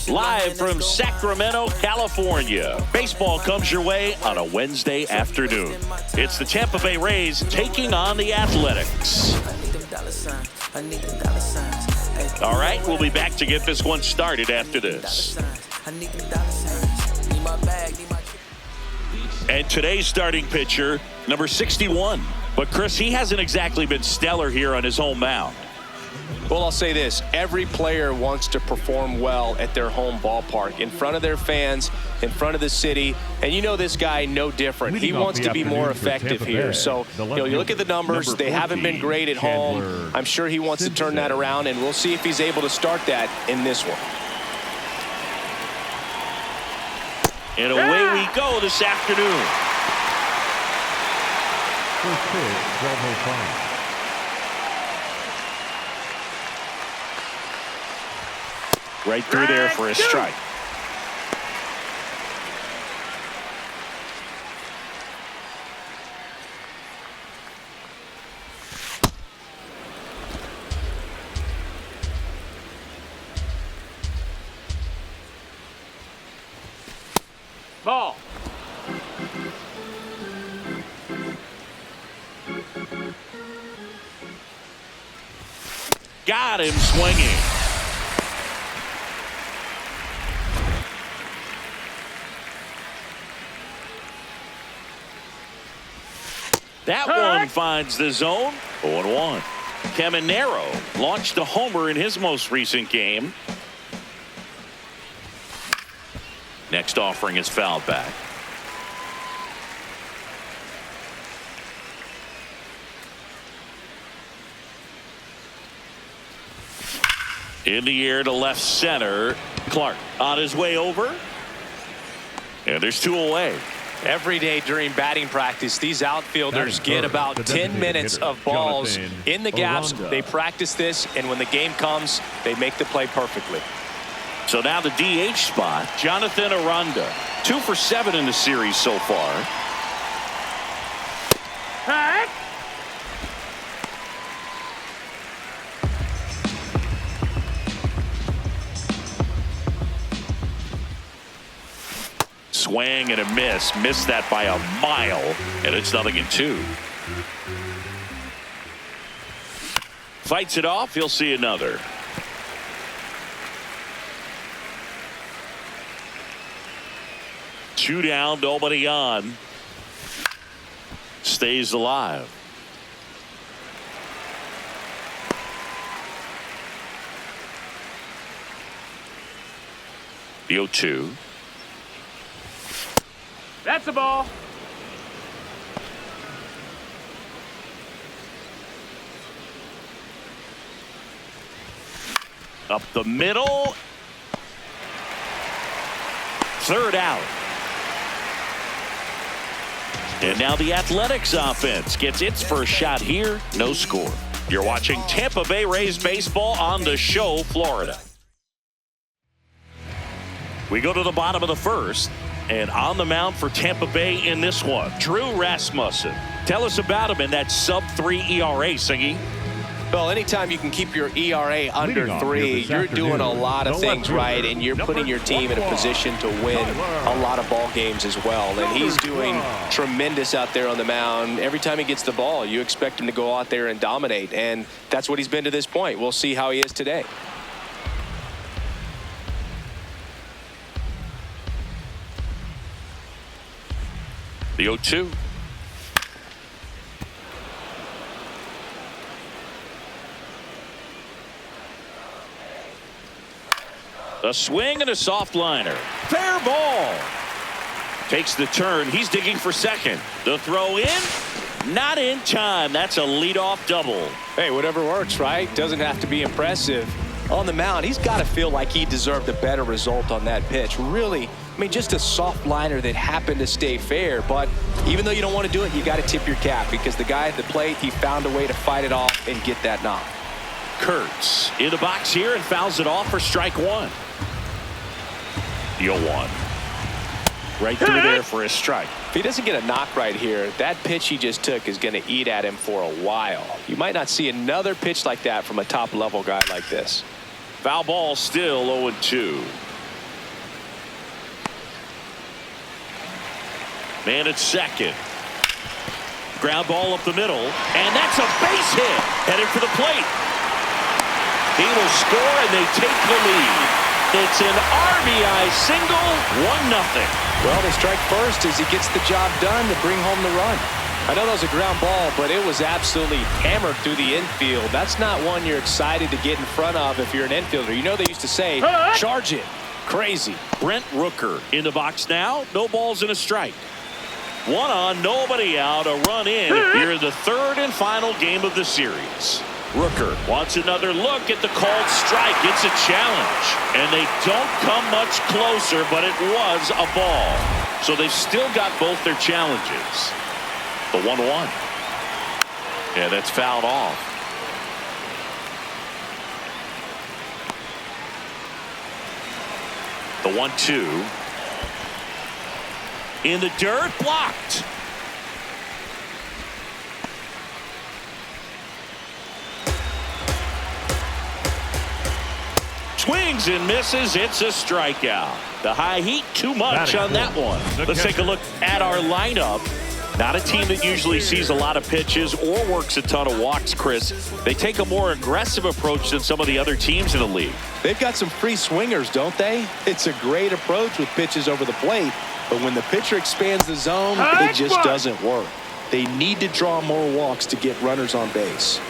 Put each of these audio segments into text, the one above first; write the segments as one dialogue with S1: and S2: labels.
S1: Live from Sacramento, California, baseball comes your way on a Wednesday afternoon. It's the Tampa Bay Rays taking on the Athletics. All right, we'll be back to get this one started after this. And today's starting pitcher, number 61. But, Chris, he hasn't exactly been stellar here on his home mound.
S2: Well, I'll say this. Every player wants to perform well at their home ballpark, in front of their fans, in front of the city. And you know this guy no different. He wants to be more effective here. So, you look at the numbers. They haven't been great at home. I'm sure he wants to turn that around, and we'll see if he's able to start that in this one.
S1: And away we go this afternoon.
S3: First pitch, 12:05.
S1: Right through there for a strike.
S4: Ball.
S1: Got him swinging. That one finds the zone. 0-1. Caminero launched a homer in his most recent game. Next offering is fouled back. In the air to left center. Clark on his way over. And there's two away.
S2: Every day during batting practice, these outfielders get about 10 minutes of balls in the gaps. They practice this, and when the game comes, they make the play perfectly.
S1: So now the DH spot, Jonathan Aranda. 2 for 7 in the series so far. Swing and a miss. Missed that by a mile, and it's 0-2. Fights it off. He'll see another. Two down, nobody on. Stays alive. The 0-2.
S4: That's the ball.
S1: Up the middle. Third out. And now the Athletics offense gets its first shot here. No score. You're watching Tampa Bay Rays baseball on The Show, Florida. We go to the bottom of the first. And on the mound for Tampa Bay in this one, Drew Rasmussen. Tell us about him in that sub-3 ERA, Singy.
S2: Well, anytime you can keep your ERA under 3, you're doing a lot of things right, and you're putting your team in a position to win a lot of ball games as well. And he's doing tremendous out there on the mound. Every time he gets the ball, you expect him to go out there and dominate, and that's what he's been to this point. We'll see how he is today.
S1: The 0-2. A swing and a soft liner. Fair ball. Takes the turn. He's digging for second. The throw in. Not in time. That's a leadoff double.
S2: Hey, whatever works, right? Doesn't have to be impressive. On the mound, he's got to feel like he deserved a better result on that pitch. Really, I mean, just a soft liner that happened to stay fair. But even though you don't want to do it, you got to tip your cap, because the guy at the plate, he found a way to fight it off and get that knock.
S1: Kurtz in the box here and fouls it off for strike one. The 0-1. Right through there for a strike.
S2: If he doesn't get a knock right here, that pitch he just took is going to eat at him for a while. You might not see another pitch like that from a top-level guy like this.
S1: Foul ball still 0-2. Man at second. Ground ball up the middle, and that's a base hit. Headed for the plate. He will score, and they take the lead. It's an RBI single, 1-0.
S2: Well, they strike first as he gets the job done to bring home the run. I know that was a ground ball, but it was absolutely hammered through the infield. That's not one you're excited to get in front of if you're an infielder. You know they used to say, charge it. Crazy.
S1: Brent Rooker in the box now. No balls and a strike. One on, nobody out, a run in here in the third and final game of the series. Rooker wants another look at the called strike. It's a challenge, and they don't come much closer, but it was a ball. So they've still got both their challenges. The 1-1. Yeah, that's fouled off. The 1-2. In the dirt, blocked. Swings and misses. It's a strikeout. The high heat, too much on that one. Let's take a look at our lineup. Not a team that usually sees a lot of pitches or works a ton of walks, Chris. They take a more aggressive approach than some of the other teams in the league.
S2: They've got some free swingers, don't they? It's a great approach with pitches over the plate. But when the pitcher expands the zone, it just doesn't work. They need to draw more walks to get runners on base.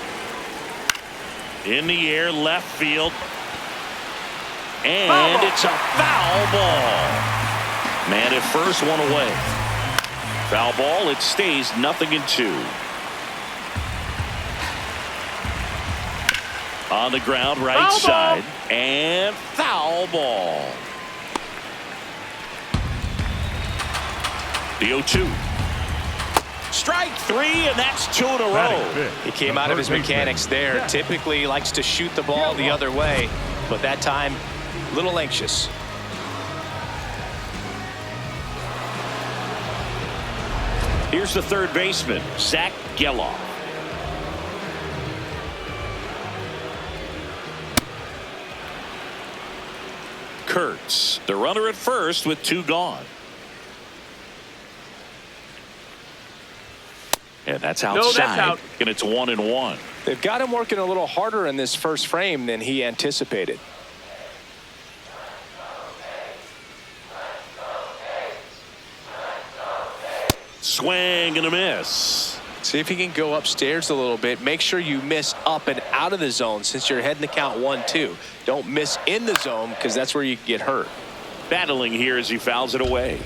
S1: In the air, left field. And it's a foul ball. Man at first, one away. Foul ball, it stays 0-2. On the ground, right side. And foul ball. The 0-2. Strike three, and that's 2 in a row.
S2: He came out of his mechanics there. Typically likes to shoot the ball the other way, but that time a little anxious.
S1: Here's the third baseman, Zach Geloff. Kurtz, the runner at first with 2 gone. And that's outside.
S4: No, that's out.
S1: And it's 1-1.
S2: They've got him working a little harder in this first frame than he anticipated.
S1: Swing and a miss.
S2: See if he can go upstairs a little bit. Make sure you miss up and out of the zone since you're heading to count 1-2. Don't miss in the zone because that's where you get hurt.
S1: Battling here as he fouls it away.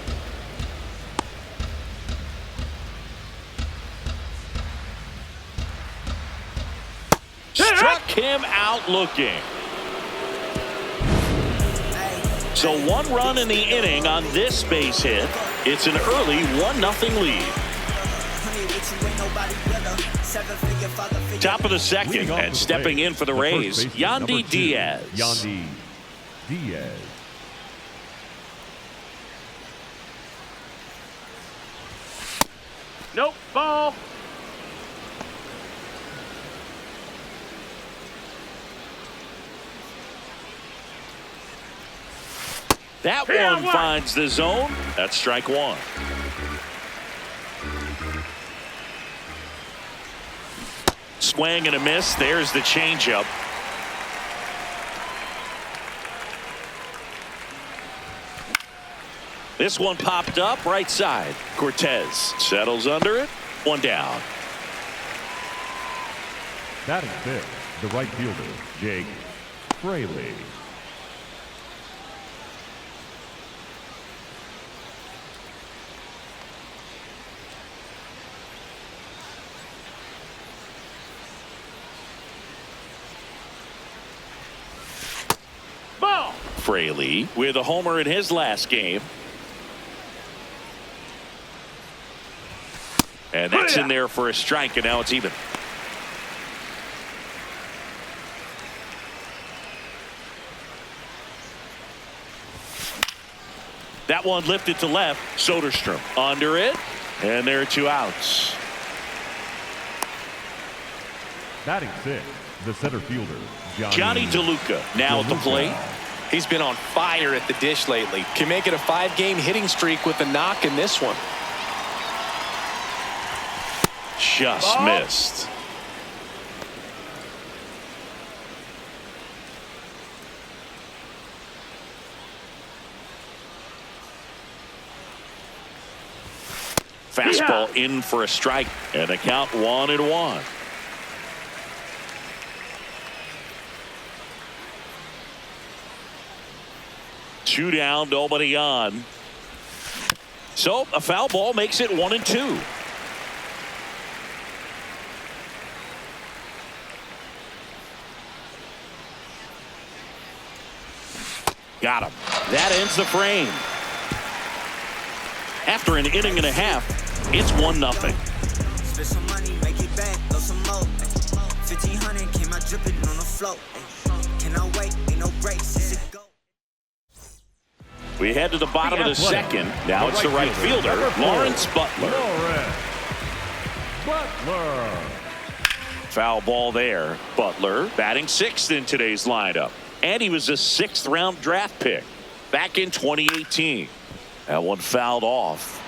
S1: Struck him out looking. So 1 run in the inning on this base hit. It's an early 1-0 lead. Top of the second, and stepping in for the Rays, Yandy Diaz.
S3: Yandy Diaz.
S4: Nope, ball.
S1: That one finds the zone. That's strike 1. Swing and a miss. There's the changeup. This one popped up right side. Cortez settles under it. 1 down.
S3: Batting fifth, the right fielder, Jake Fraley.
S1: Fraley with a homer in his last game. And that's in there for a strike, and now it's even. That one lifted to left. Soderstrom under it, and there are 2 outs.
S3: Batting sixth, the center fielder,
S1: Johnny DeLuca now at the plate.
S2: He's been on fire at the dish lately. Can make it a 5-game hitting streak with a knock in this one.
S1: Just missed. Fastball in for a strike, and the count 1-1. Two down, nobody on. So a foul ball makes it 1-2. Got him. That ends the frame. After an inning and a half, it's 1-0.
S5: Spend some money, make it back, go some more. 1,500 came out dripping on the float. Can I wait? Ain't no breaks.
S1: We head to the bottom of the second. Now it's the right fielder, Lawrence Butler. Foul ball there. Butler batting 6th in today's lineup. And he was a 6th-round draft pick back in 2018. That one fouled off.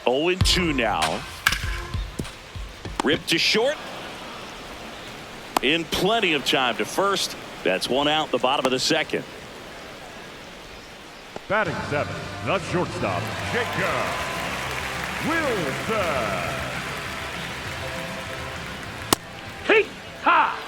S1: Oh, 2 now. Ripped to short. In plenty of time to first. That's 1 out, the bottom of the second.
S3: Batting 7, the shortstop, Jacob Wilson.
S4: Hey, ha!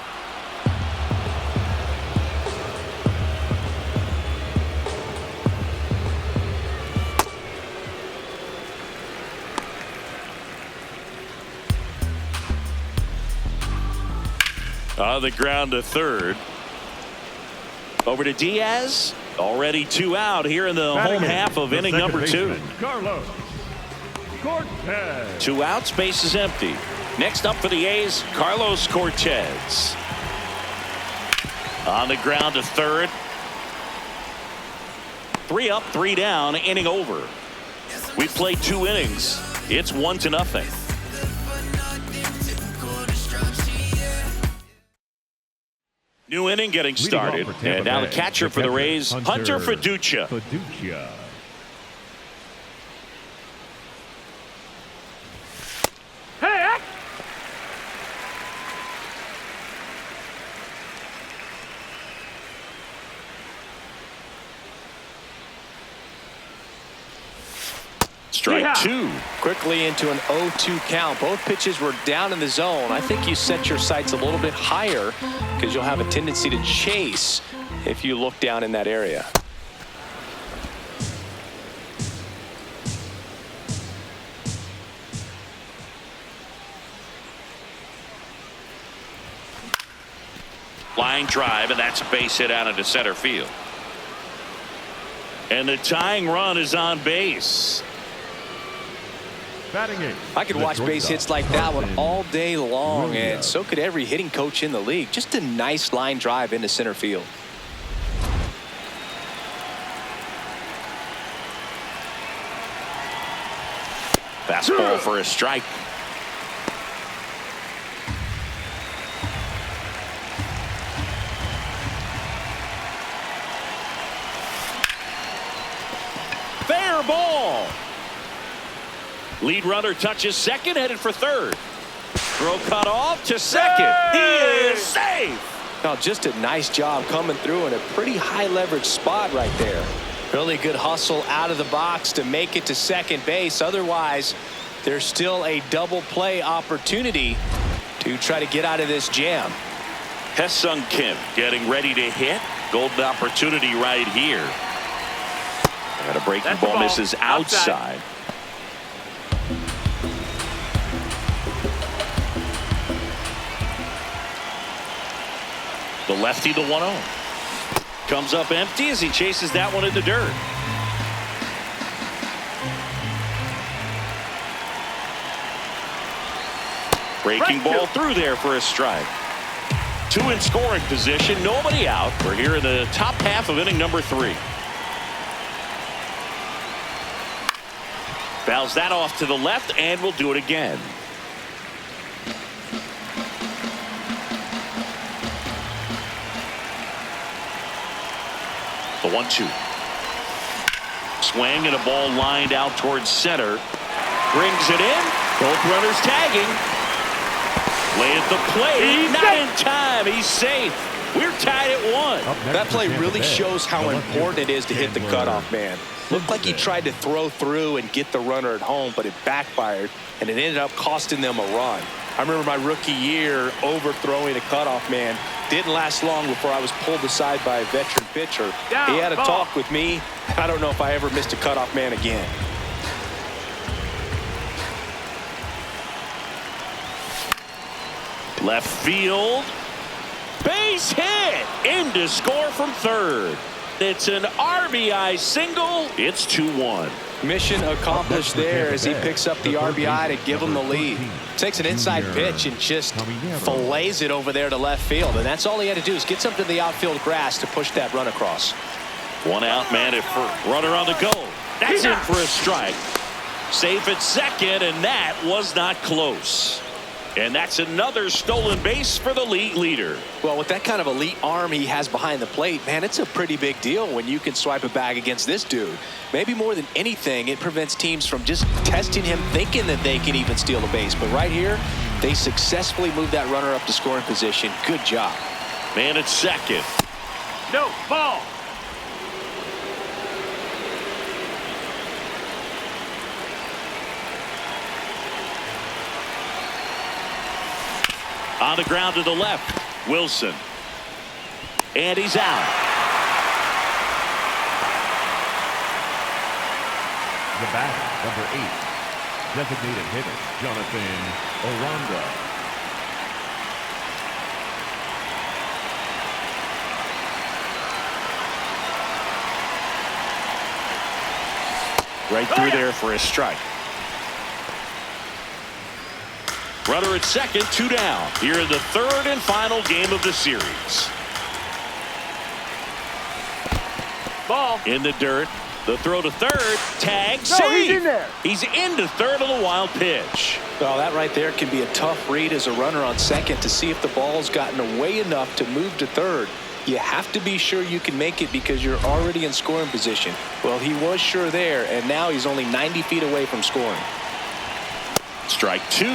S1: On the ground to third. Over to Diaz. Already 2 out here in the home half of inning number 2.
S3: Carlos Cortez.
S1: 2 outs, base is empty. Next up for the A's, Carlos Cortez. On the ground to third. 3 up, 3 down, inning over. We played 2 innings. It's 1-0. New inning getting started. And now the catcher for the Rays, Hunter Fiducia.
S4: Hey,
S1: Strike 2.
S2: Quickly into an 0-2 count. Both pitches were down in the zone. I think you set your sights a little bit higher because you'll have a tendency to chase if you look down in that area.
S1: Line drive, and that's a base hit out into center field. And the tying run is on base.
S3: Batting 8.
S2: I could watch base hits like that one all day long, and so could every hitting coach in the league. Just a nice line drive into center field.
S1: Fastball for a strike. Fair ball. Lead runner touches second, headed for third. Throw cut off to second. He is safe.
S2: Now, just a nice job coming through in a pretty high leverage spot right there. Really good hustle out of the box to make it to second base. Otherwise, there's still a double play opportunity to try to get out of this jam.
S1: Hesung Kim getting ready to hit. Golden opportunity right here. And a breaking ball misses outside. The lefty, the 1-0. Comes up empty as he chases that one in the dirt. Breaking ball through there for a strike. 2 in scoring position, nobody out. We're here in the top half of inning number 3. Fouls that off to the left, and we'll do it again. The 1-2. swing and a ball lined out towards center. Brings it in. Both runners tagging. Play at the plate. Not in time. He's safe. We're tied at 1.
S2: That play really shows how important it is to hit the cutoff man. Looked like he tried to throw through and get the runner at home, but it backfired, and it ended up costing them a run. I remember my rookie year overthrowing a cutoff man. Didn't last long before I was pulled aside by a veteran pitcher. He had a talk with me. I don't know if I ever missed a cutoff man again.
S1: Left field. Base hit. In to score from third. It's an RBI single. It's 2-1.
S2: Mission accomplished there as he picks up the RBI to give him the lead. Takes an inside pitch and just fillets it over there to left field. And that's all he had to do is get something to the outfield grass to push that run across.
S1: 1 out, man at first. Runner on the go. That's in for a strike. Safe at second, and that was not close. And that's another stolen base for the league leader.
S2: Well, with that kind of elite arm he has behind the plate, man, it's a pretty big deal when you can swipe a bag against this dude. Maybe more than anything, it prevents teams from just testing him, thinking that they can even steal a base. But right here, they successfully moved that runner up to scoring position. Good job.
S1: Man at second.
S4: No, ball.
S1: On the ground to the left. Wilson. And he's out.
S3: The batter, number 8, designated hitter, Jonathan Aranda.
S1: Right through there for a strike. Runner at second, 2 down. Here in the third and final game of the series.
S4: Ball.
S1: In the dirt. The throw to third. Tag.
S4: No,
S1: Save.
S4: he's in there.
S1: He's into third on the wild pitch.
S2: Well, that right there can be a tough read as a runner on second to see if the ball's gotten away enough to move to third. You have to be sure you can make it because you're already in scoring position. Well, he was sure there, and now he's only 90 feet away from scoring.
S1: Strike 2.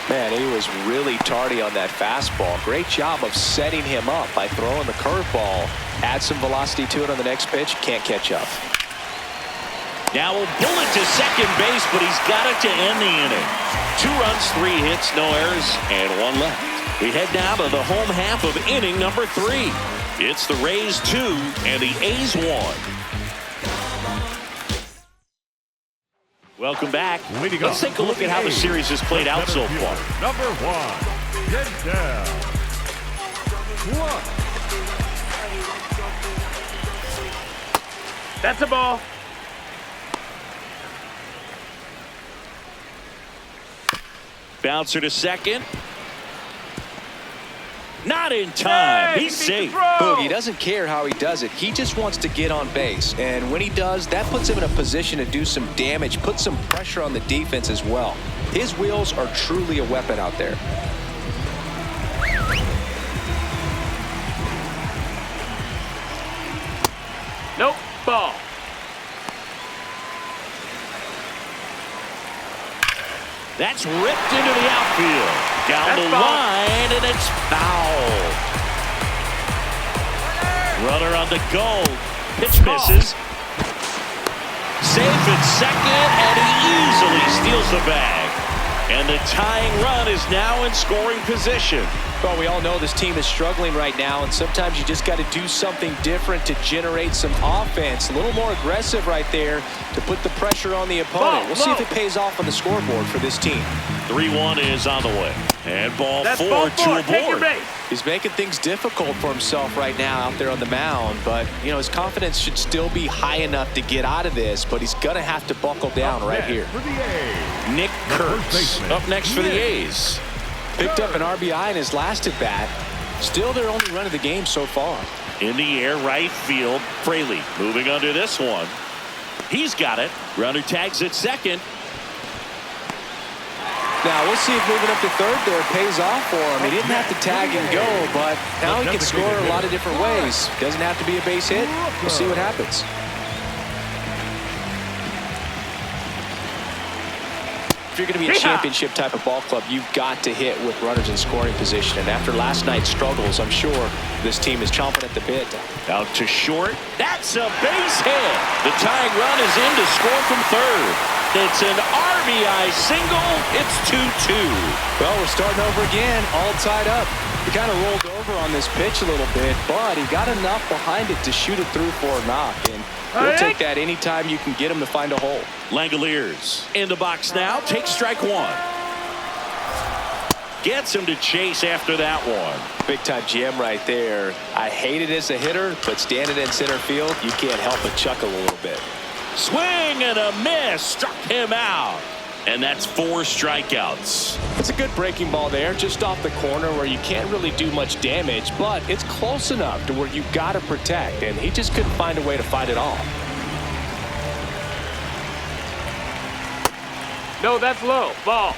S2: Man, he was really tardy on that fastball. Great job of setting him up by throwing the curveball. Add some velocity to it on the next pitch. Can't catch up.
S1: Now a bullet to second base, but he's got it to end the inning. 2 runs, 3 hits, no errors, and 1 left. We head now to the home half of inning number 3. It's the Rays 2 and the A's 1. Welcome back. Let's take a look at how the series has played out so far.
S3: Number 1, Denzel.
S4: That's a ball.
S1: Bouncer to second. Not in time.
S4: Hey,
S1: He's safe.
S2: Boogie doesn't care how he does it. He just wants to get on base. And when he does, that puts him in a position to do some damage, put some pressure on the defense as well. His wheels are truly a weapon out there.
S4: Nope, ball.
S1: That's ripped into the outfield. Down
S4: That's
S1: the
S4: foul.
S1: line, and it's foul. Runner on the go. Pitch misses. Safe at second, and he easily steals the bag. And the tying run is now in scoring position.
S2: Well, we all know this team is struggling right now, and sometimes you just got to do something different to generate some offense. A little more aggressive right there to put the pressure on the opponent. We'll see if it pays off on the scoreboard for this team.
S1: 3-1 is on the way. And ball
S4: That's
S1: 4
S4: ball
S1: to
S4: 4.
S1: a
S4: Take your
S1: board.
S4: base.
S2: He's making things difficult for himself right now out there on the mound, but you know his confidence should still be high enough to get out of this, but he's gonna have to buckle down right here.
S3: For the A's,
S1: Nick Kurtz up next for the A's.
S2: Picked up an RBI in his last at bat. Still their only run of the game so far.
S1: In the air, right field. Fraley moving under this one. He's got it. Runner tags at second.
S2: Now we'll see if moving up to third there pays off for him. He didn't have to tag and go, but now he can score a lot of different ways. Doesn't have to be a base hit. We'll see what happens. you're going to be a championship type of ball club, you've got to hit with runners in scoring position. And after last night's struggles, I'm sure this team is chomping at the bit.
S1: Out to short. That's a base hit. The tying run is in to score from third. It's an RBI single. It's 2-2.
S2: Well, we're starting over again, all tied up. He kind of rolled over on this pitch a little bit, but he got enough behind it to shoot it through for a knock. And we'll take that anytime you can get him to find a hole.
S1: Langoliers in the box now. Takes strike one. Gets him to chase after that one.
S2: Big time jam right there. I hate it as a hitter, but standing in center field, you can't help but chuckle a little bit.
S1: Swing and a miss. Struck him out. And that's 4 strikeouts.
S2: It's a good breaking ball there, just off the corner where you can't really do much damage, but it's close enough to where you've got to protect, and he just couldn't find a way to fight it all.
S4: No, that's low. Ball.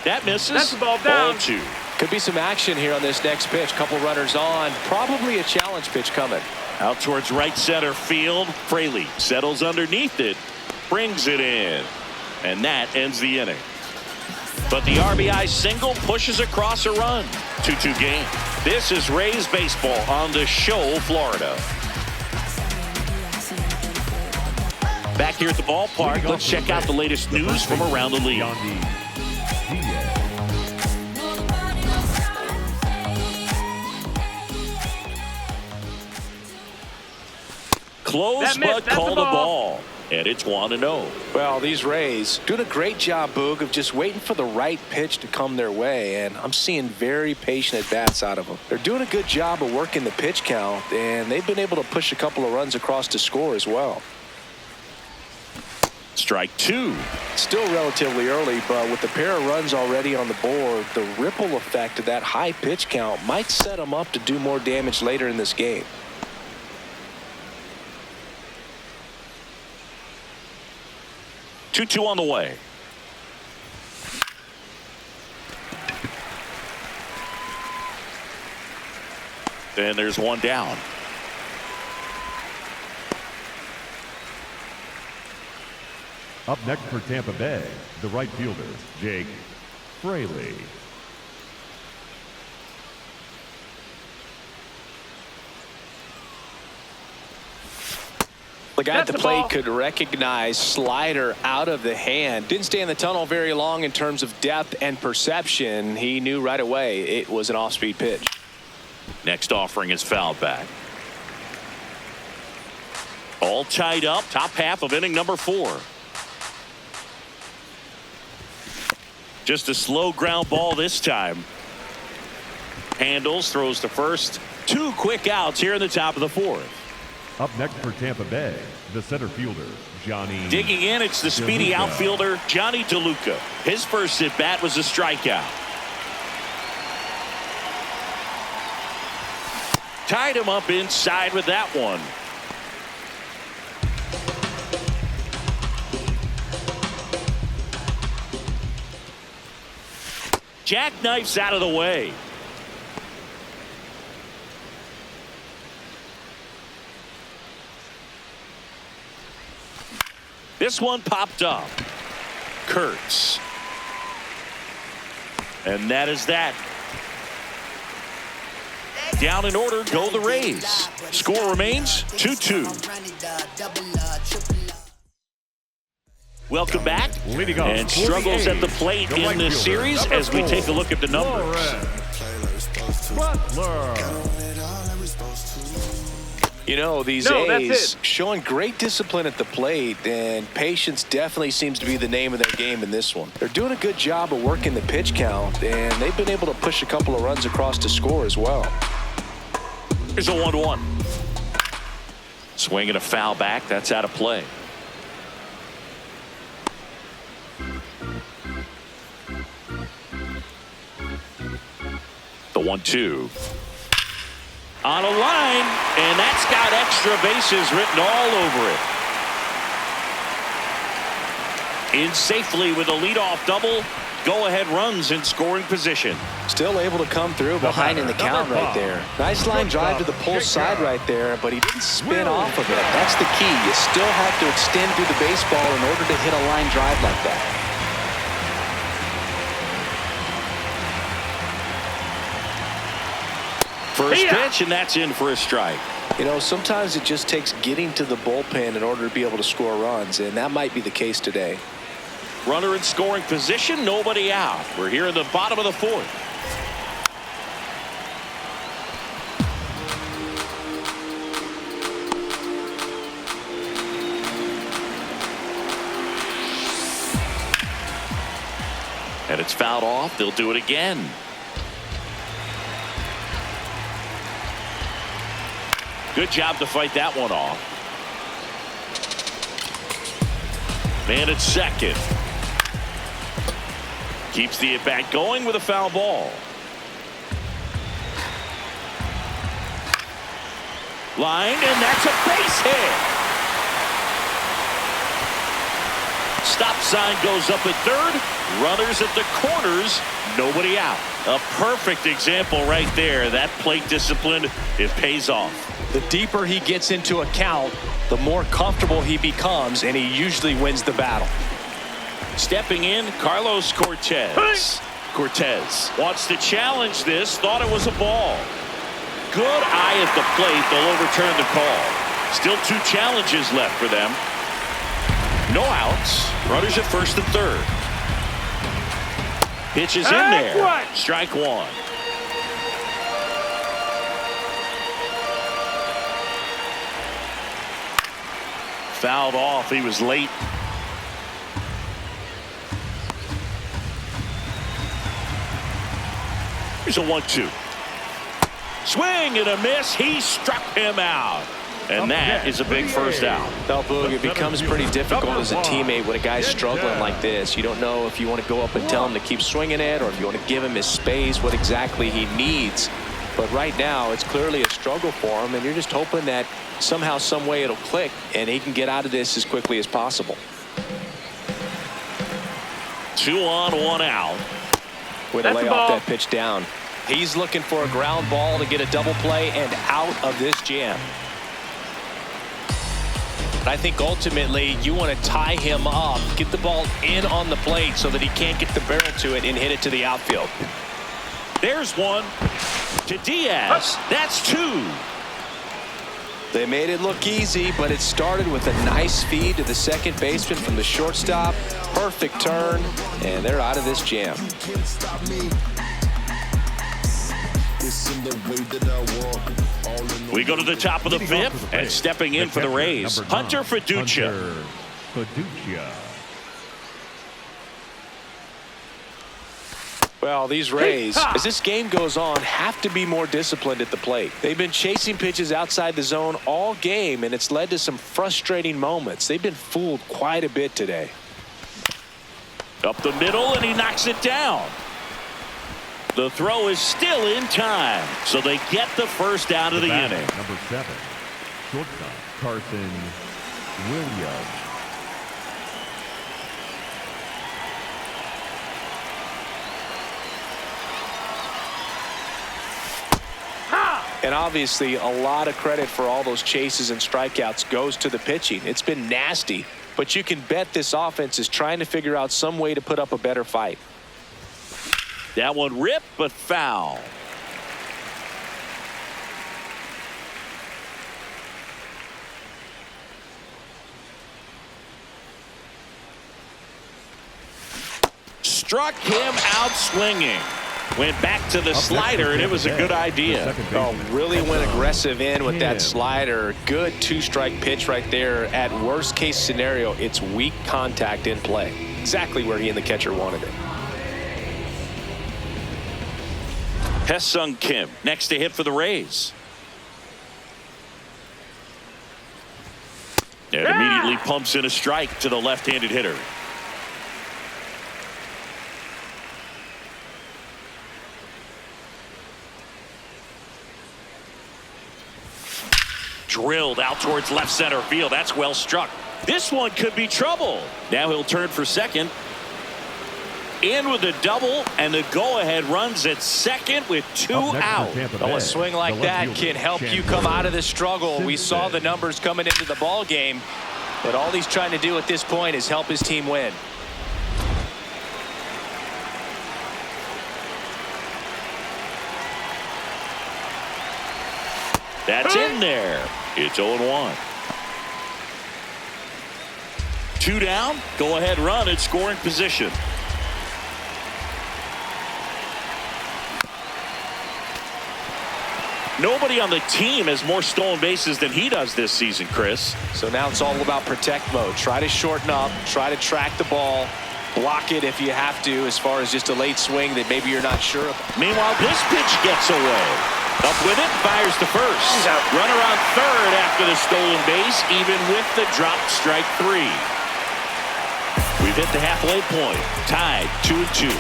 S1: That misses.
S4: That's the ball down.
S1: Ball 2.
S2: Could be some action here on this next pitch. Couple runners on. Probably a challenge pitch coming.
S1: Out towards right center field. Fraley settles underneath it. Brings it in. And that ends the inning. But the RBI single pushes across a run. 2-2 game. This is Rays baseball on the Show, Florida. Back here at the ballpark, let's check out the latest news from around the league. Close, but called a ball. And it's 1-0.
S2: Well, these Rays doing a great job, Boog, of just waiting for the right pitch to come their way, and I'm seeing very patient at-bats out of them. They're doing a good job of working the pitch count, and they've been able to push a couple of runs across to score as well.
S1: Strike 2.
S2: Still relatively early, but with the pair of runs already on the board, the ripple effect of that high pitch count might set them up to do more damage later in this game.
S1: 2-2 on the way. And there's one down.
S3: Up next for Tampa Bay, the right fielder, Jake Fraley.
S2: The guy at the plate could recognize slider out of the hand. Didn't stay in the tunnel very long in terms of depth and perception. He knew right away it was an off-speed pitch.
S1: Next offering is fouled back. All tied up, top half of inning number 4. Just a slow ground ball this time. Handles, throws to first. 2 quick outs here in the top of the 4th.
S3: Up next for Tampa Bay, the center fielder, Johnny.
S1: Digging in, it's the speedy
S3: DeLuca.
S1: outfielder, Johnny DeLuca. His first at-bat was a strikeout. Tied him up inside with that one. Jackknifes out of the way. This one popped up. Kurtz. And that is that. Down in order, go the Rays. Score remains 2-2. Welcome back.
S3: Leading off
S1: And struggles at the plate in this series as we take a look at the numbers.
S3: Butler.
S2: You know, these A's showing great discipline at the plate, and patience definitely seems to be the name of their game in this one. They're doing a good job of working the pitch count, and they've been able to push a couple of runs across to score as well.
S1: Here's a 1-1. Swing and a foul back. That's out of play. The 1-2. On a line, and that's got extra bases written all over it. In safely with a leadoff double. Go-ahead runs in scoring position.
S2: Still able to come through behind in the count right there. Nice line drive to the pull side right there, but he didn't spin off of it. That's the key. You still have to extend through the baseball in order to hit a line drive like that.
S1: First pitch, and that's in for a strike.
S2: You know, sometimes it just takes getting to the bullpen in order to be able to score runs, and that might be the case today.
S1: Runner in scoring position, nobody out. We're here in the bottom of the fourth. And it's fouled off. They'll do it again. Good job to fight that one off. Man at second. Keeps the at-bat going with a foul ball. Line, and that's a base hit. Stop sign goes up at third. Runners at the corners. Nobody out. A perfect example right there. That plate discipline, it pays off.
S2: The deeper he gets into a count, the more comfortable he becomes, and he usually wins the battle.
S1: Stepping in, Carlos Cortez. Cortez wants to challenge this. Thought it was a ball. Good eye at the plate. They'll overturn the call. Still 2 challenges left for them. No outs. Runners at first and third. Pitch is in there. Strike one. Fouled off. He was late. Here's a 1-2. Swing and a miss. He struck him out. And that is a big first out.
S2: Well, Boog, it becomes pretty difficult as a teammate when a guy's struggling like this. You don't know if you want to go up and tell him to keep swinging it or if you want to give him his space, what exactly he needs. But right now, it's clearly a struggle for him, and you're just hoping that somehow, some way it'll click, and he can get out of this as quickly as possible.
S1: 2 on, 1 out.
S2: Way to lay off that pitch down. He's looking for a ground ball to get a double play and out of this jam. But I think ultimately you want to tie him up, get the ball in on the plate so that he can't get the barrel to it and hit it to the outfield.
S1: There's one to Diaz. That's 2.
S2: They made it look easy, but it started with a nice feed to the second baseman from the shortstop. Perfect turn, and they're out of this jam.
S1: We go to the top of the fifth, and stepping in for the Rays, Hunter Fiducia.
S2: Well, these Rays, as this game goes on, have to be more disciplined at the plate. They've been chasing pitches outside the zone all game, and it's led to some frustrating moments. They've been fooled quite a bit today.
S1: Up the middle, and he knocks it down. The throw is still in time, so they get the first out of the inning.
S3: Number 7, shortstop Carson Williams.
S2: And obviously, a lot of credit for all those chases and strikeouts goes to the pitching. It's been nasty, but you can bet this offense is trying to figure out some way to put up a better fight.
S1: That one ripped, but foul. Struck him out swinging. Went back to the slider, and it was a good idea.
S2: Oh, really went aggressive in with that slider. Good 2-strike pitch right there. At worst case scenario, it's weak contact in play. Exactly where he and the catcher wanted it.
S1: Hesung Kim next to hit for the Rays. And immediately pumps in a strike to the left-handed hitter. drilled out towards left center field. That's well struck. This one could be trouble. Now he'll turn for second. In with a double, and the go-ahead runs at second with 2 out.
S2: Well, a swing like that can help you come out of this struggle. We saw the numbers coming into the ball game, but all he's trying to do at this point is help his team win.
S1: That's in there. It's 0-1. 2 down. Go-ahead run at scoring position. Nobody on the team has more stolen bases than he does this season, Chris.
S2: So now it's all about protect mode. Try to shorten up, try to track the ball, block it if you have to, as far as just a late swing that maybe you're not sure of.
S1: Meanwhile, this pitch gets away. Up with it, fires to first. Runner on third after the stolen base, even with the dropped strike 3. We've hit the halfway point. Tied 2-2.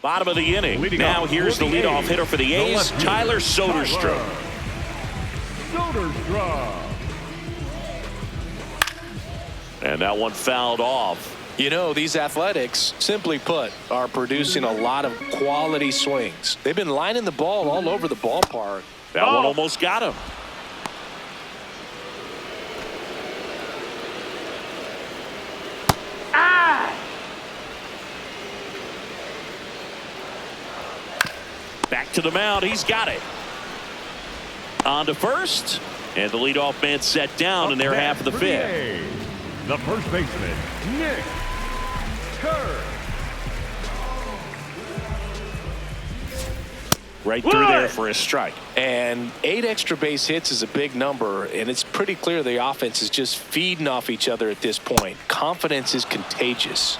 S1: Bottom of the inning. Now here's the leadoff hitter for the A's, Tyler Soderstrom. And that one fouled off.
S2: You know, these Athletics, simply put, are producing a lot of quality swings. They've been lining the ball all over the ballpark.
S1: That one almost got him. Back to the mound. He's got it. On to first. And the leadoff man set down in their half of the fifth.
S3: The first baseman, Nick Kerr.
S1: Right through there for a strike.
S2: And 8 extra base hits is a big number, and it's pretty clear the offense is just feeding off each other at this point. Confidence is contagious.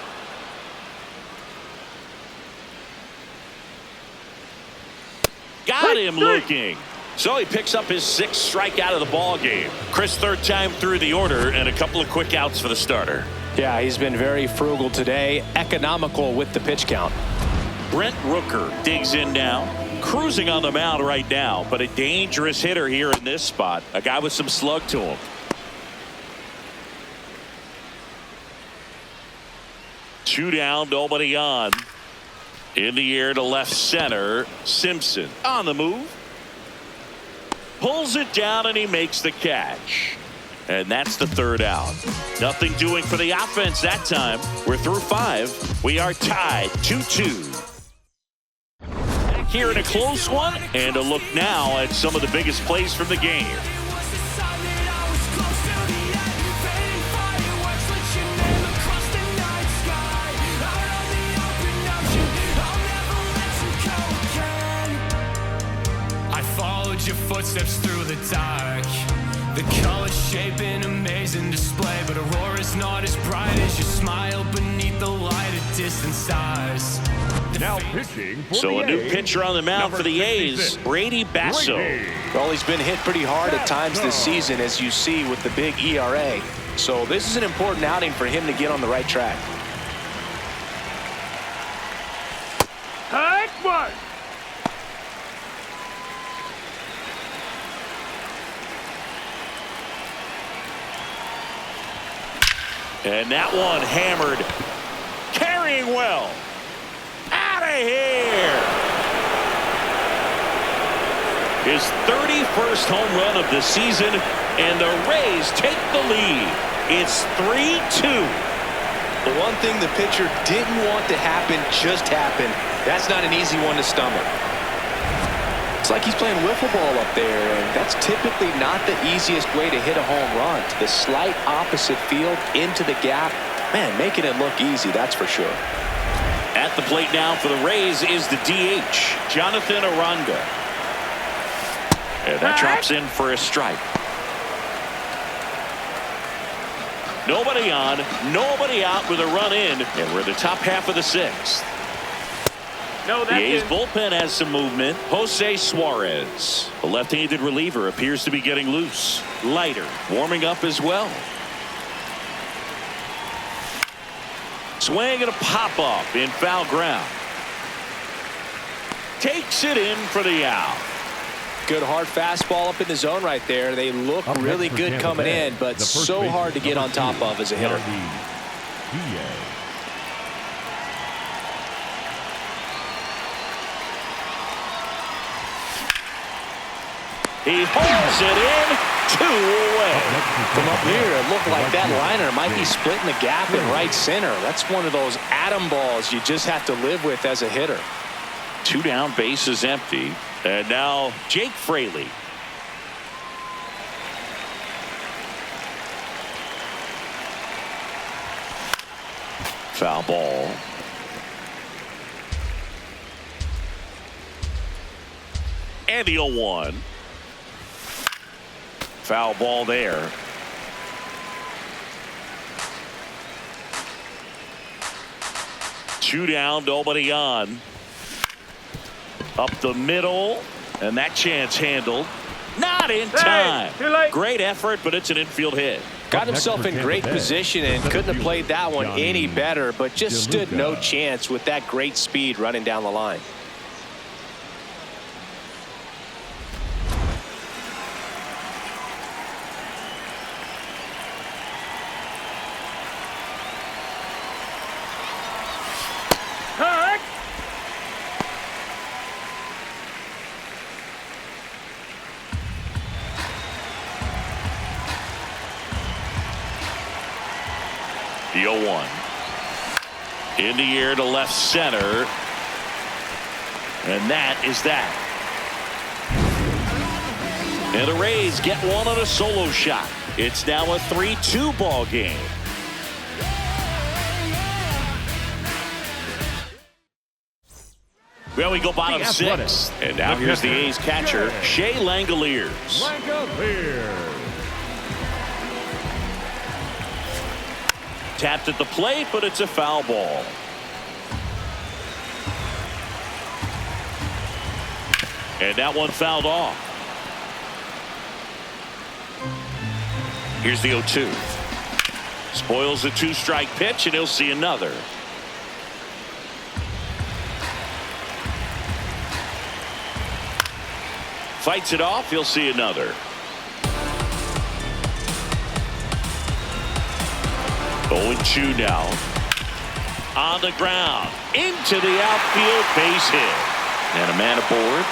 S1: Got him looking. So he picks up his 6th strikeout of the ball game. Chris, 3rd time through the order, and a couple of quick outs for the starter.
S2: Yeah, he's been very frugal today, economical with the pitch count.
S1: Brent Rooker digs in now, cruising on the mound right now, but a dangerous hitter here in this spot. A guy with some slug to him. Two down, nobody on. In the air to left center. Simpson on the move. Pulls it down and he makes the catch. And that's the 3rd out. Nothing doing for the offense that time. We're through 5. We are tied 2-2. Back here in a close one, and a look now at some of the biggest plays from the game.
S6: Your footsteps through the dark, the colors shape an amazing display, but Aurora's not as bright as your smile beneath the light of distant stars.
S3: Now pitching for
S1: So
S3: the
S1: a new
S3: A's,
S1: pitcher on the mound for the A's, Brady Basso.
S2: Well, he's been hit pretty hard at times this season, as you see with the big ERA. So this is an important outing for him to get on the right track.
S4: Hard work.
S1: And that one hammered. Carrying well. Out of here. His 31st home run of the season, and the Rays take the lead. It's 3-2.
S2: The one thing the pitcher didn't want to happen just happened. That's not an easy one to stomach. It's like he's playing wiffle ball up there, and that's typically not the easiest way to hit a home run. To the slight opposite field, into the gap. Man, making it look easy, that's for sure.
S1: At the plate now for the Rays is the DH, Jonathan Aranda. And that drops in for a strike. Nobody on, nobody out with a run in, and we're in the top half of the 6th.
S4: No,
S1: The A's
S4: that's
S1: bullpen has some movement. Jose Suarez, the left-handed reliever, appears to be getting loose. Leiter warming up as well. Swing and a pop-up in foul ground. takes it in for the out.
S2: Good hard fastball up in the zone right there. They look really good coming in, but so hard to get on top of as a hitter.
S1: He holds it in, 2 away.
S2: From up here, it looked like that liner might be splitting the gap in right center. That's one of those atom balls you just have to live with as a hitter.
S1: 2 down, bases empty. And now Jake Fraley. Foul ball. And the 0-1. Foul ball there. Two down, nobody on. Up the middle, and that chance handled. Not in time.
S4: Too late.
S1: Great effort, but it's an infield hit.
S2: Got himself in great position and couldn't have played that one any better, but just stood no chance with that great speed running down the line.
S1: The 0-1. In the air to left center. And that is that. And the Rays get one on a solo shot. It's now a 3-2 ball game. Well, we go bottom 6. And now here's the A's catcher, Shea Langoliers. Tapped at the plate, but it's a foul ball. And that one fouled off. Here's the 0-2. Spoils the 2-strike pitch, and he'll see another. Fights it off, he'll see another. 0-2 now. On the ground. Into the outfield, base hit. And a man aboard.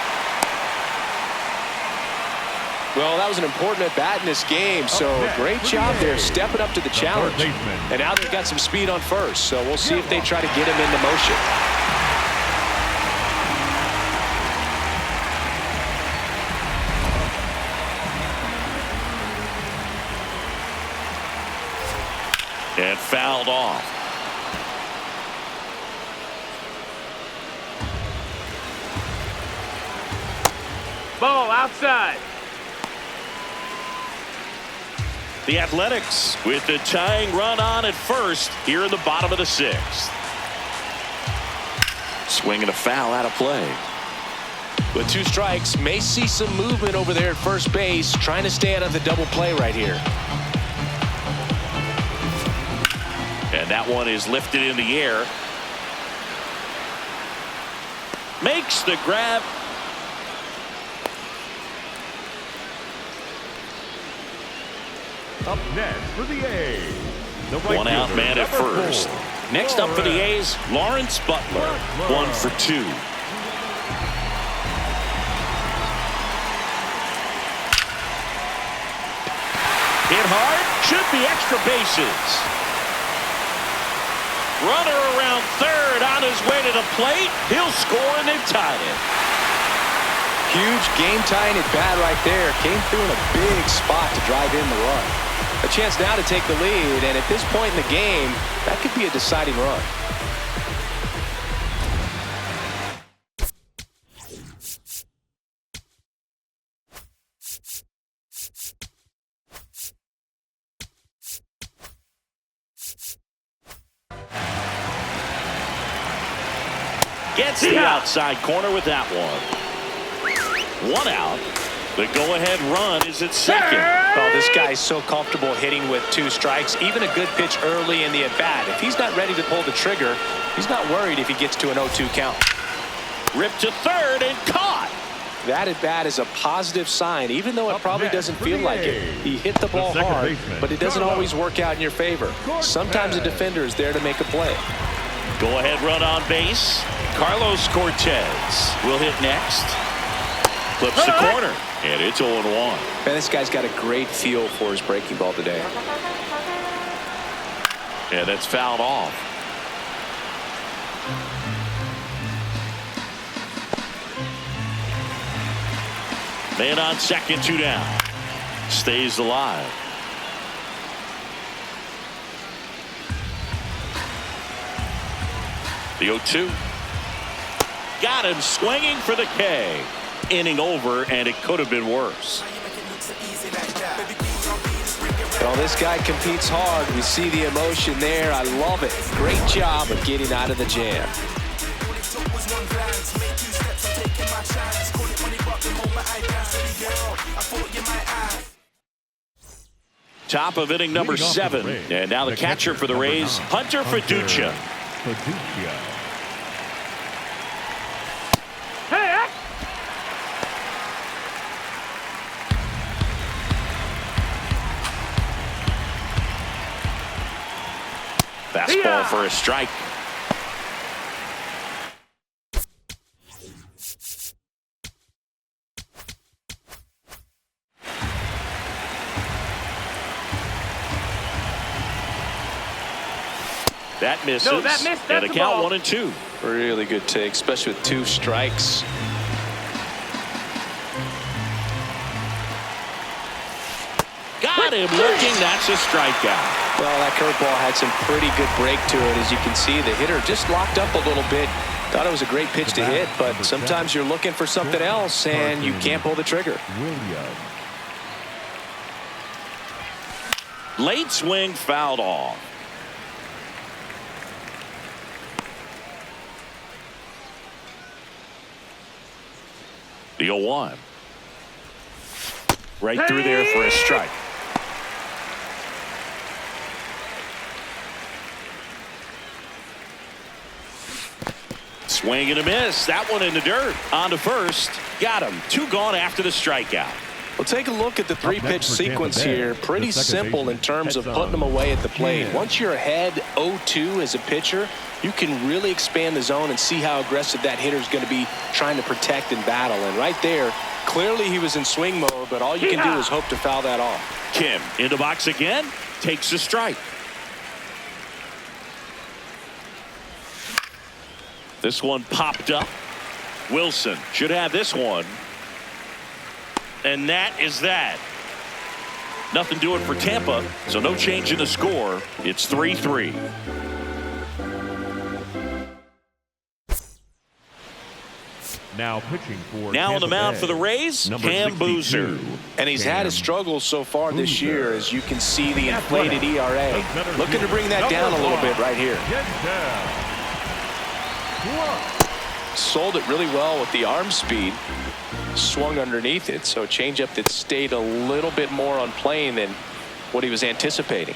S2: Well, that was an important at-bat in this game, so great job there stepping up to the challenge. And now they've got some speed on first, so we'll see if they try to get him into motion.
S1: And fouled off.
S4: Ball outside.
S1: The Athletics with the tying run on at first here in the bottom of the 6th. Swinging a foul out of play.
S2: With 2 strikes, may see some movement over there at first base, trying to stay out of the double play right here.
S1: And that one is lifted in the air. Makes the grab.
S3: Up next for the A's.
S1: One out man at first. Next up for the A's, Lawrence Butler. 1 for 2. Hit hard. Should be extra bases. Runner around third on his way to the plate. He'll score and they've tied it.
S2: Huge game-tying at bat right there. Came through in a big spot to drive in the run. A chance now to take the lead, and at this point in the game, that could be a deciding run.
S1: Gets the outside corner with that one. 1 out. The go-ahead run is at second.
S2: Oh, this guy's so comfortable hitting with 2 strikes. Even a good pitch early in the at-bat. If he's not ready to pull the trigger, he's not worried if he gets to an 0-2 count.
S1: Ripped to third and caught.
S2: That at bat is a positive sign, even though it probably doesn't feel like it. He hit the ball hard, but it doesn't always work out in your favor. Sometimes a defender is there to make a play.
S1: Go ahead run on base. Carlos Cortez will hit next. Clips the corner, and it's 0-1.
S2: Man, this guy's got a great feel for his breaking ball today.
S1: Yeah, that's fouled off. Man on second, 2 down. Stays alive. The 0-2. Got him swinging for the K. Inning over, and it could have been worse.
S2: Well, this guy competes hard. We see the emotion there. I love it. Great job of getting out of the jam.
S1: Top of inning number 7. And now the catcher for the Rays, Hunter Fiducia. Fastball for a strike. That misses.
S4: No, that missed.
S1: And
S4: That's
S1: a
S4: the
S1: count
S4: ball.
S1: 1 and 2.
S2: Really good take, especially with 2 strikes.
S1: Got him looking. That's a strikeout.
S2: Well, that curveball had some pretty good break to it. As you can see, the hitter just locked up a little bit. Thought it was a great pitch to hit, but sometimes you're looking for something else, and you can't pull the trigger.
S1: Late swing fouled off. The 0-1. Right through there for a strike. Swing and a miss. That one in the dirt. On to first. Got him. 2 gone after the strikeout.
S2: Well, take a look at the 3-pitch sequence here. Pretty simple in terms of putting them away at the plate. Once you're ahead 0-2 as a pitcher, you can really expand the zone and see how aggressive that hitter is going to be trying to protect and battle. And right there, clearly he was in swing mode, but all you can do is hope to foul that off.
S1: Kim in the box again. Takes a strike. This one popped up. Wilson should have this one. And that is that. Nothing doing for Tampa, so no change in the score. It's 3-3.
S3: Now pitching for
S1: Now on the mound for the Rays, Cam Boozer.
S2: And he's had his struggles so far this year, as you can see the inflated ERA. Looking to bring that down a little bit right here. Sold it really well with the arm speed. Swung underneath it, so changeup that stayed a little bit more on plane than what he was anticipating.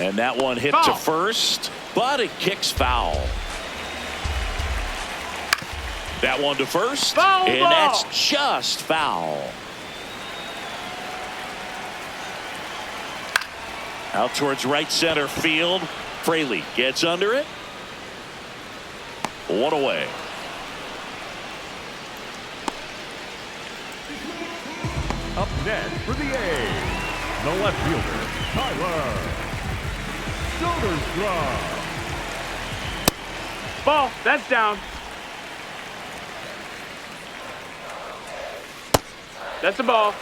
S1: And that one hit to first, but it kicks foul. That one to first, and that's just foul. Out towards right center field. Fraley gets under it. 1 away.
S3: Up next for the A's, the left fielder, Tyler Soderstrom.
S4: Ball. That's down. That's a ball.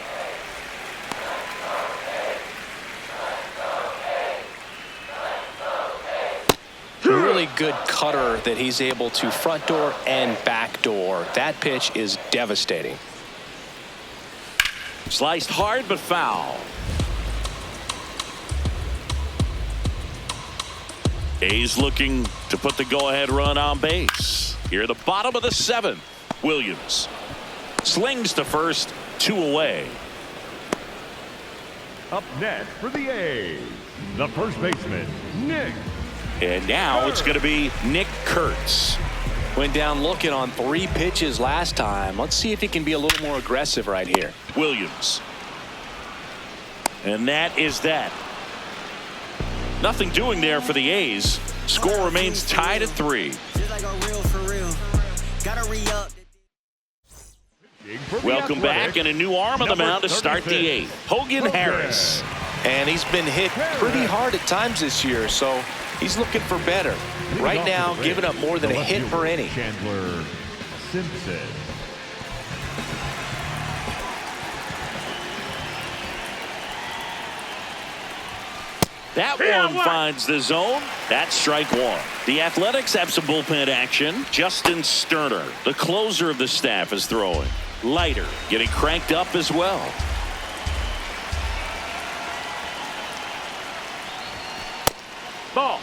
S2: A really good cutter that he's able to front door and back door. That pitch is devastating.
S1: Sliced hard but foul. A's looking to put the go-ahead run on base. Here at the bottom of the 7th. Williams slings to first, 2 away.
S3: Up next for the A's, the first baseman, Nick.
S1: And now it's going to be Nick Kurtz.
S2: Went down looking on 3 pitches last time. Let's see if he can be a little more aggressive right here.
S1: Williams. And that is that. Nothing doing there for the A's. Score remains tied at 3. Welcome back, and a new arm on the mound to start the 8th. Hogan Harris.
S2: And he's been hit pretty hard at times this year, so he's looking for better. Right now, giving up more than a hit per inning.
S3: Chandler Simpson.
S1: That one finds the zone. That's strike 1. The Athletics have some bullpen action. Justin Sterner, the closer of the staff, is throwing. Leiter getting cranked up as well.
S4: Ball.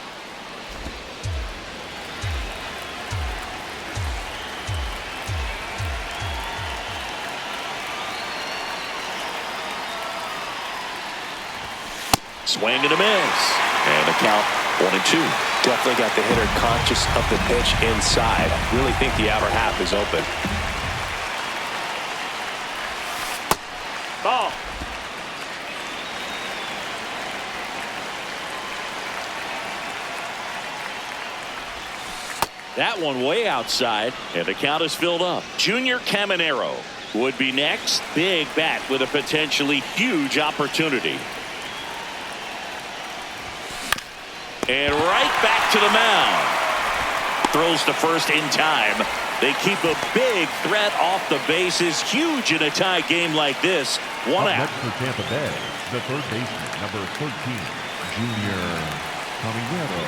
S1: Swing and a miss. And the count 1-2.
S2: Definitely got the hitter conscious of the pitch inside. I really think the outer half is open.
S4: Ball.
S1: That one way outside, and the count is filled up. Junior Caminero would be next. Big bat with a potentially huge opportunity. And right back to the mound. Throws to first in time. They keep a big threat off the bases. Huge in a tie game like this. One out.
S3: Next for Tampa Bay, the third baseman, number 13, Junior Caminero.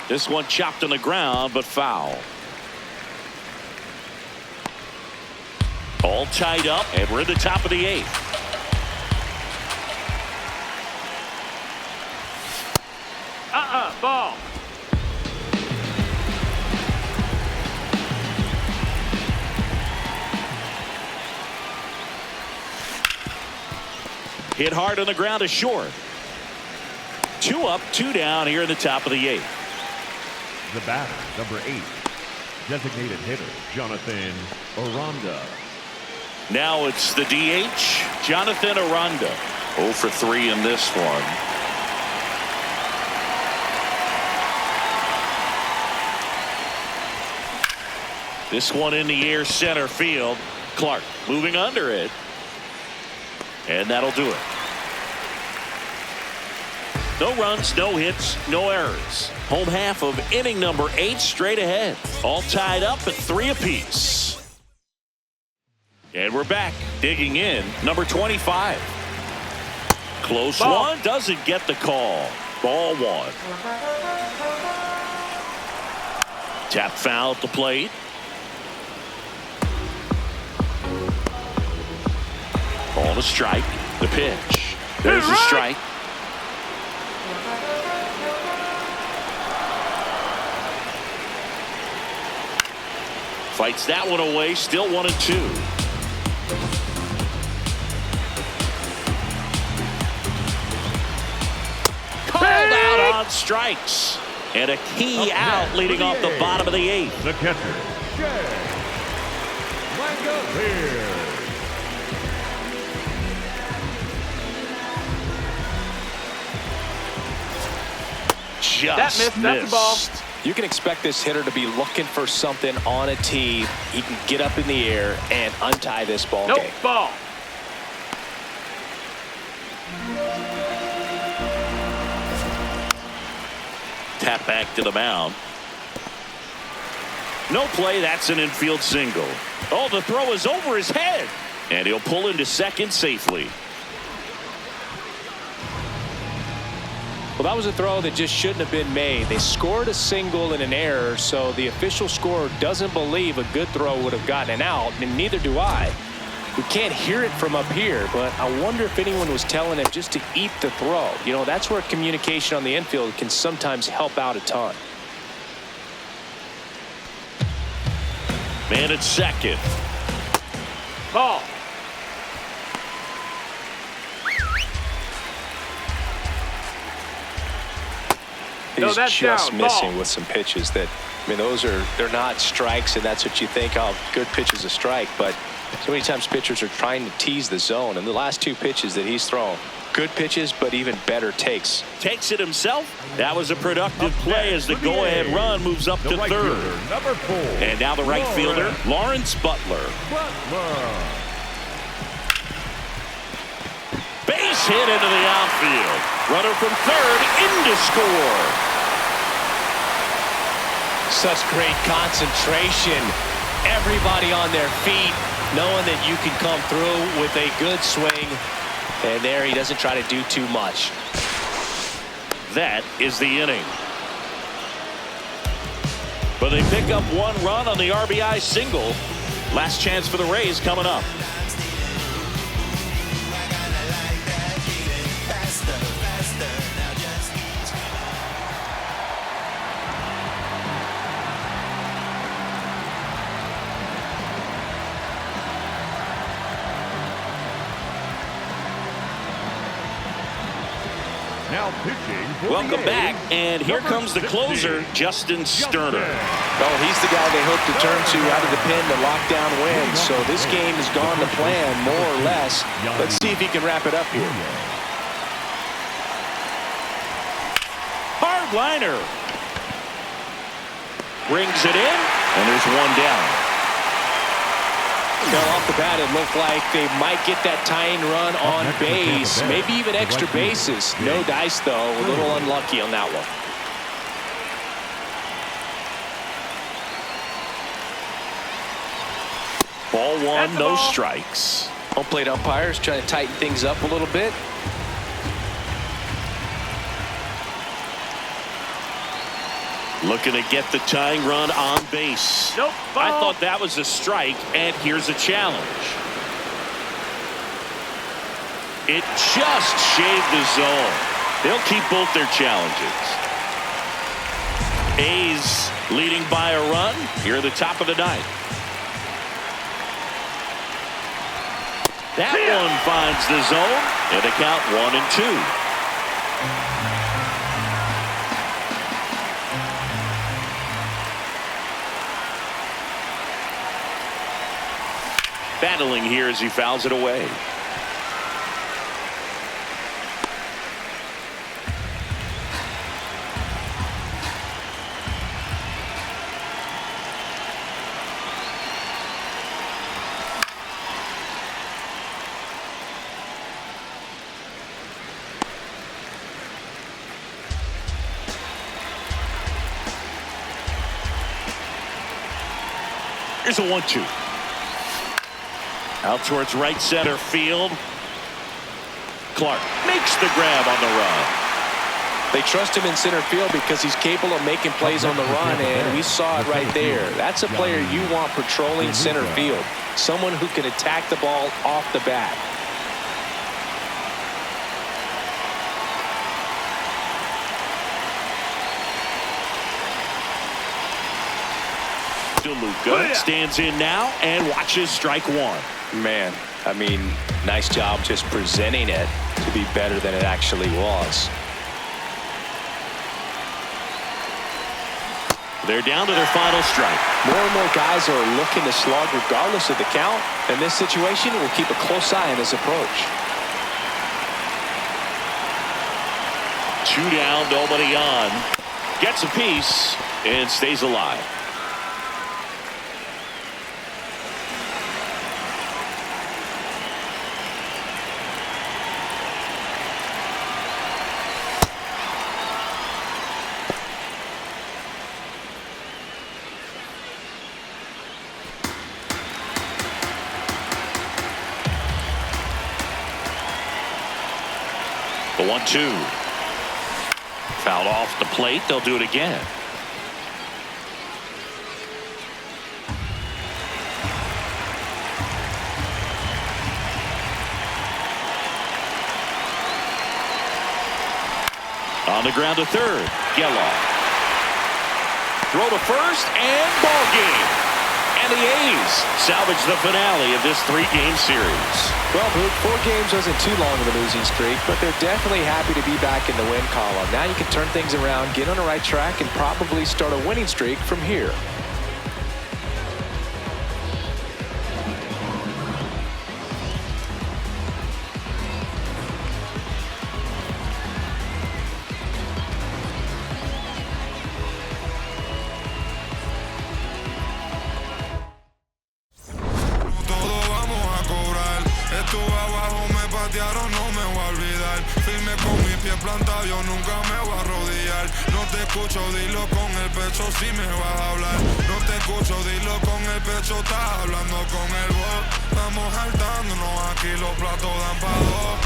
S1: This one chopped on the ground, but foul. All tied up, and we're at the top of the 8th.
S4: Ball.
S1: Hit hard on the ground is short. 2 up, 2 down here in the top of the 8th.
S3: The batter, number 8, designated hitter, Jonathan Aranda.
S1: Now it's the DH, Jonathan Aranda. 0 for 3 in this one. This one in the air, center field. Clark moving under it. And that'll do it. No runs, no hits, no errors. Home half of inning number 8 straight ahead. All tied up at 3 apiece. And we're back. Digging in, number 25. Close one, doesn't get the call. Ball 1. Tap foul at the plate. Ball to strike. The pitch. There's the strike. Fights that one away. Still 1-2. Called out on strikes. And a key out leading off the bottom of the 8th.
S3: The catcher, Jay Langolier.
S1: Just
S4: missed. That's the ball.
S2: You can expect this hitter to be looking for something on a tee. He can get up in the air and untie this ball game.
S4: Ball.
S1: Tap back to the mound. No play. That's an infield single. Oh, the throw is over his head. And he'll pull into second safely.
S2: Well, that was a throw that just shouldn't have been made. They scored a single and an error, so the official scorer doesn't believe a good throw would have gotten an out, and neither do I. We can't hear it from up here, but I wonder if anyone was telling him just to eat the throw. You know, that's where communication on the infield can sometimes help out a ton.
S1: Man at second.
S4: Ball.
S2: He's
S4: that's
S2: just
S4: down.
S2: missing
S4: Ball.
S2: with some pitches that, I mean, they're not strikes, and that's what you think, oh, good pitch is a strike. But so many times pitchers are trying to tease the zone, and the last 2 pitches that he's thrown, good pitches, but even better takes.
S1: Takes it himself. That was a productive play as the go-ahead run moves up to
S3: right
S1: third.
S3: fielder, number 4.
S1: And now the right fielder, Lawrence Butler. Base hit into the outfield. Runner from third in to score.
S2: Such great concentration. Everybody on their feet, knowing that you can come through with a good swing. And there he doesn't try to do too much.
S1: That is the inning. But they pick up 1 run on the RBI single. Last chance for the Rays coming up.
S3: Now pitching for
S1: Welcome
S3: the
S1: back,
S3: A's,
S1: and here
S3: number
S1: comes the
S3: 60,
S1: closer, Justin Sterner.
S2: Oh, he's the guy they hope to turn to out of the pen to lock down wins. So this game has gone to plan, more or less. Let's see if he can wrap it up here.
S1: Hard liner. Brings it in, and there's 1 down.
S2: Well, off the bat, it looked like they might get that tying run on base, maybe even extra bases. No dice, though. A little unlucky on that one.
S1: Ball 1, no strikes.
S2: Home plate umpires trying to tighten things up a little bit.
S1: Looking to get the tying run on base.
S4: Nope.
S1: I thought that was a strike, and here's a challenge. It just shaved the zone. They'll keep both their challenges. A's leading by a run here at the top of the 9th. That one finds the zone, and a count 1-2. Battling here as he fouls it away. Here's a 1-2. Out towards right center field. Clark makes the grab on the run.
S2: They trust him in center field because he's capable of making plays on the run, and we saw it right there. That's a player you want patrolling center field. Someone who can attack the ball off the bat.
S1: DeLuca stands in now and watches strike 1.
S2: Man, I mean, nice job just presenting it to be better than it actually was.
S1: They're down to their final strike.
S2: More and more guys are looking to slug regardless of the count. In this situation, we'll keep a close eye on his approach.
S1: 2 down, nobody on. Gets a piece and stays alive. The 1-2. Fouled off the plate. They'll do it again. On the ground to third. Geloff. Throw to first and ball game. And the A's Rays salvage the finale of this 3-game series.
S2: Well, Boog, 4 games wasn't too long of a losing streak, but they're definitely happy to be back in the win column. Now you can turn things around, get on the right track, and probably start a winning streak from here.
S7: No me voy a olvidar, firme con mi pie plantado, yo nunca me voy a arrodillar. No te escucho, dilo con el pecho si me vas a hablar. No te escucho, dilo con el pecho, estás hablando con el voz. Estamos saltándonos aquí, los platos dan pa' dos.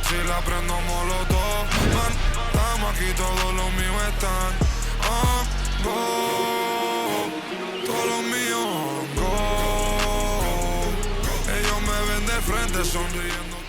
S7: Si la prendo molotov, man, estamos aquí, todos los míos están on go. Todos los míos on go. Ellos me ven de frente sonriendo.